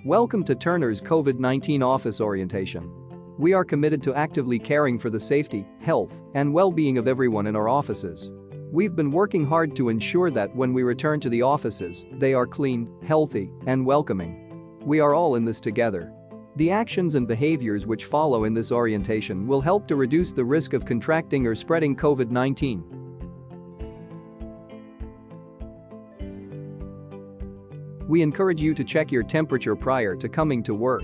Welcome to Turner's COVID-19 office orientation. We are committed to actively caring for the safety, health, and well-being of everyone in our offices. We've been working hard to ensure that when we return to the offices, they are clean, healthy, and welcoming. We are all in this together. The actions and behaviors which follow in this orientation will help to reduce the risk of contracting or spreading COVID-19. We encourage you to check your temperature prior to coming to work.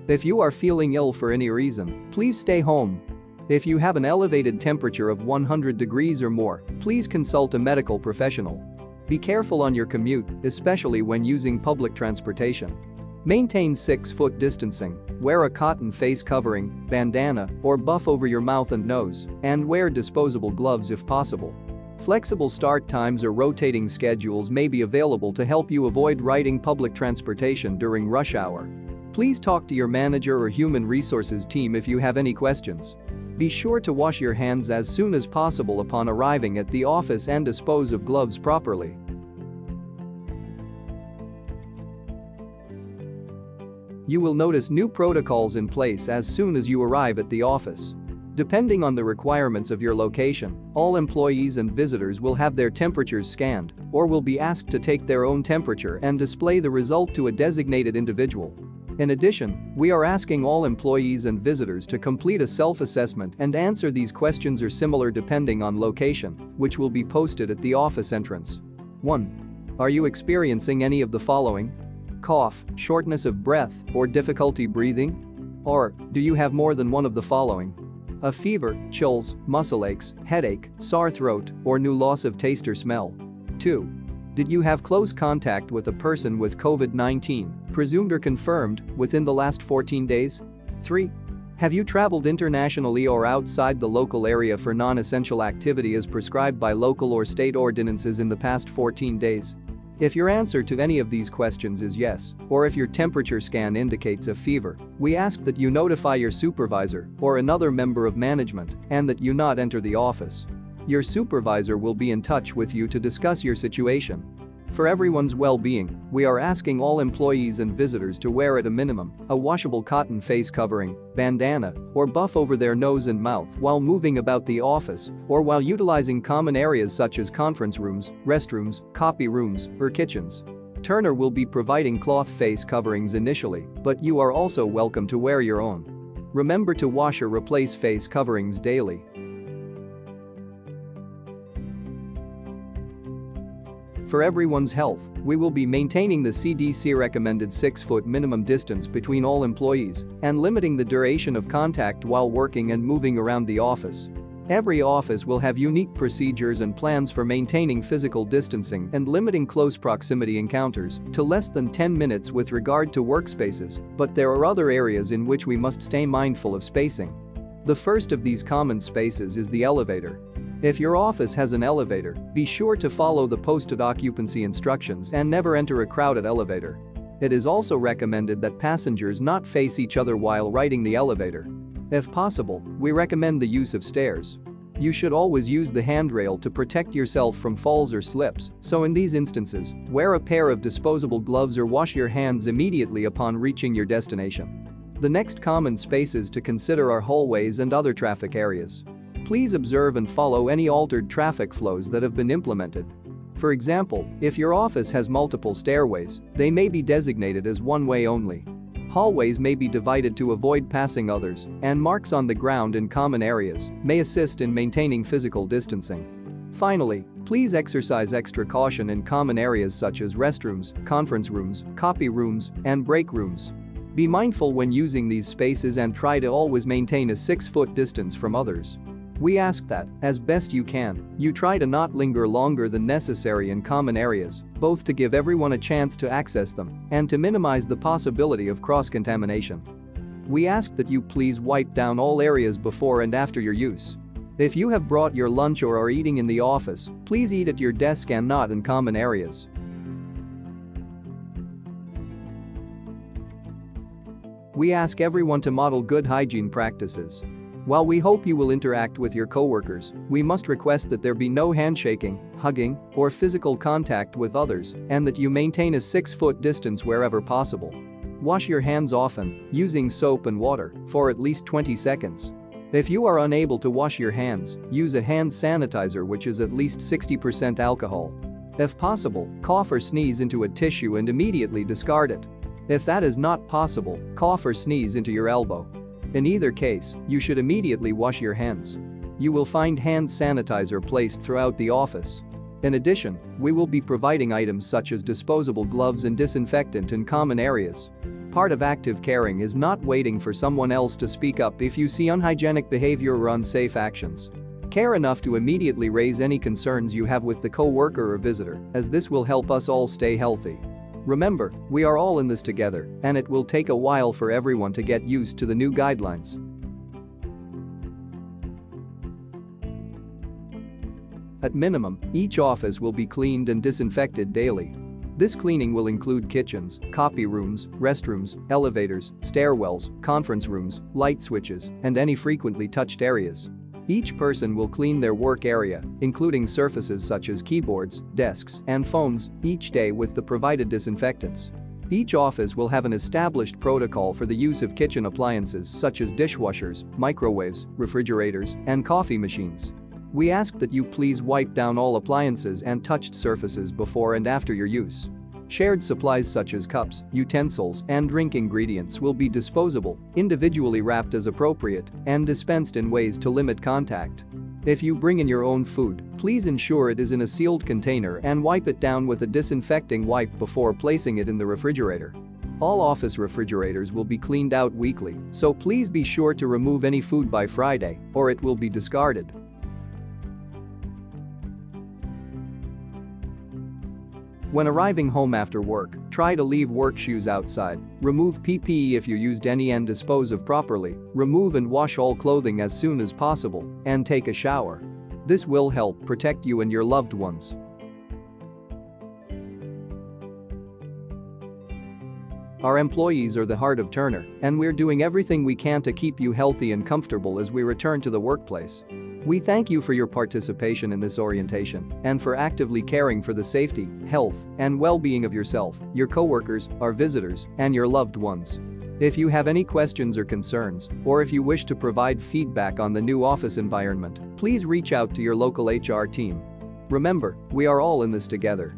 If you are feeling ill for any reason, please stay home. If you have an elevated temperature of 100 degrees or more, please consult a medical professional. Be careful on your commute, especially when using public transportation. Maintain 6-foot distancing, wear a cotton face covering, bandana, or buff over your mouth and nose, and wear disposable gloves if possible. Flexible start times or rotating schedules may be available to help you avoid riding public transportation during rush hour. Please talk to your manager or human resources team if you have any questions. Be sure to wash your hands as soon as possible upon arriving at the office and dispose of gloves properly. You will notice new protocols in place as soon as you arrive at the office. Depending on the requirements of your location, all employees and visitors will have their temperatures scanned or will be asked to take their own temperature and display the result to a designated individual. In addition, we are asking all employees and visitors to complete a self-assessment and answer these questions or similar depending on location, which will be posted at the office entrance. 1. Are you experiencing any of the following? Cough, shortness of breath, or difficulty breathing? Or, do you have more than one of the following? A fever, chills, muscle aches, headache, sore throat, or new loss of taste or smell? 2. Did you have close contact with a person with COVID-19, presumed or confirmed, within the last 14 days? 3. Have you traveled internationally or outside the local area for non-essential activity as prescribed by local or state ordinances in the past 14 days? If your answer to any of these questions is yes, or if your temperature scan indicates a fever, we ask that you notify your supervisor or another member of management and that you not enter the office. Your supervisor will be in touch with you to discuss your situation. For everyone's well-being, we are asking all employees and visitors to wear at a minimum a washable cotton face covering, bandana, or buff over their nose and mouth while moving about the office or while utilizing common areas such as conference rooms, restrooms, copy rooms, or kitchens. Turner will be providing cloth face coverings initially, but you are also welcome to wear your own. Remember to wash or replace face coverings daily. For everyone's health, we will be maintaining the CDC recommended 6-foot minimum distance between all employees and limiting the duration of contact while working and moving around the office. Every office will have unique procedures and plans for maintaining physical distancing and limiting close proximity encounters to less than 10 minutes with regard to workspaces, but there are other areas in which we must stay mindful of spacing. The first of these common spaces is the elevator. If your office has an elevator, be sure to follow the posted occupancy instructions and never enter a crowded elevator. It is also recommended that passengers not face each other while riding the elevator. If possible, we recommend the use of stairs. You should always use the handrail to protect yourself from falls or slips, so in these instances, wear a pair of disposable gloves or wash your hands immediately upon reaching your destination. The next common spaces to consider are hallways and other traffic areas. Please observe and follow any altered traffic flows that have been implemented. For example, if your office has multiple stairways, they may be designated as one-way only. Hallways may be divided to avoid passing others, and marks on the ground in common areas may assist in maintaining physical distancing. Finally, please exercise extra caution in common areas such as restrooms, conference rooms, copy rooms, and break rooms. Be mindful when using these spaces and try to always maintain a 6-foot distance from others. We ask that, as best you can, you try to not linger longer than necessary in common areas, both to give everyone a chance to access them and to minimize the possibility of cross-contamination. We ask that you please wipe down all areas before and after your use. If you have brought your lunch or are eating in the office, please eat at your desk and not in common areas. We ask everyone to model good hygiene practices. While we hope you will interact with your coworkers, we must request that there be no handshaking, hugging, or physical contact with others and that you maintain a 6-foot distance wherever possible. Wash your hands often, using soap and water, for at least 20 seconds. If you are unable to wash your hands, use a hand sanitizer which is at least 60% alcohol. If possible, cough or sneeze into a tissue and immediately discard it. If that is not possible, cough or sneeze into your elbow. In either case, you should immediately wash your hands. You will find hand sanitizer placed throughout the office. In addition, we will be providing items such as disposable gloves and disinfectant in common areas. Part of active caring is not waiting for someone else to speak up if you see unhygienic behavior or unsafe actions. Care enough to immediately raise any concerns you have with the co-worker or visitor, as this will help us all stay healthy. Remember, we are all in this together, and it will take a while for everyone to get used to the new guidelines. At minimum, each office will be cleaned and disinfected daily. This cleaning will include kitchens, copy rooms, restrooms, elevators, stairwells, conference rooms, light switches, and any frequently touched areas. Each person will clean their work area, including surfaces such as keyboards, desks, and phones, each day with the provided disinfectants. Each office will have an established protocol for the use of kitchen appliances such as dishwashers, microwaves, refrigerators, and coffee machines. We ask that you please wipe down all appliances and touched surfaces before and after your use. Shared supplies such as cups, utensils, and drink ingredients will be disposable, individually wrapped as appropriate, and dispensed in ways to limit contact. If you bring in your own food, please ensure it is in a sealed container and wipe it down with a disinfecting wipe before placing it in the refrigerator. All office refrigerators will be cleaned out weekly, so please be sure to remove any food by Friday, or it will be discarded. When arriving home after work, try to leave work shoes outside, remove PPE if you used any and dispose of properly, remove and wash all clothing as soon as possible, and take a shower. This will help protect you and your loved ones. Our employees are the heart of Turner, and we're doing everything we can to keep you healthy and comfortable as we return to the workplace. We thank you for your participation in this orientation and for actively caring for the safety, health, and well-being of yourself, your coworkers, our visitors, and your loved ones. If you have any questions or concerns, or if you wish to provide feedback on the new office environment, please reach out to your local HR team. Remember, we are all in this together.